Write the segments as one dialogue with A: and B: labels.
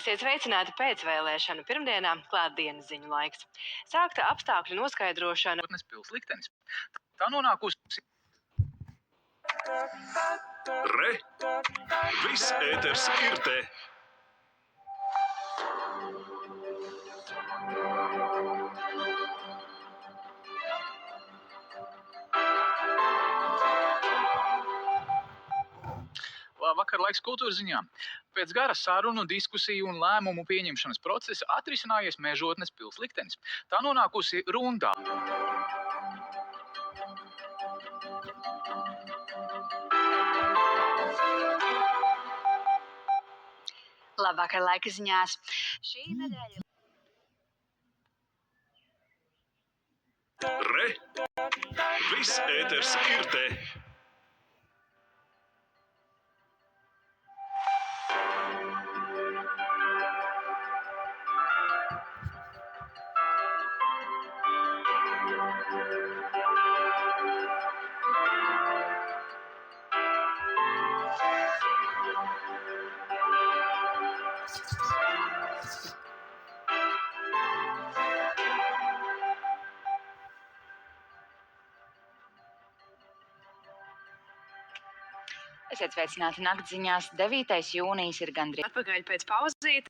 A: Esiet sveicināti pēcvēlēšanu pirmdienā, klātdienas ziņu laiks. Sākta apstākļu noskaidrošana.
B: Pils liktenis. Tā nonākusi.
C: Re! Viss ēters ir te!
B: Vakar laiks kultūras ziņām. Pēc gara sarunu, diskusiju un lēmumu pieņemšanas procesa atrisinājies Mežotnes pils liktenis. Tā nonākusi rundā.
D: Labvakar laika ziņās. Šī nedēļa.
C: Re! Viss ēters ir te!
D: Esiet sveicināti naktziņās. 9. jūnijas ir gandrīz.
A: Atpakaļ pēc pauzīt.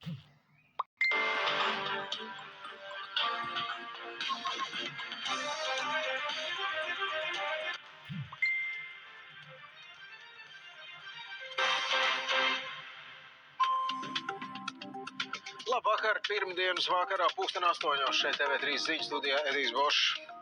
E: Labvakar, pirmdienas vakarā 7:30 šeit TV3 ziņu studijā Edijs Bošs.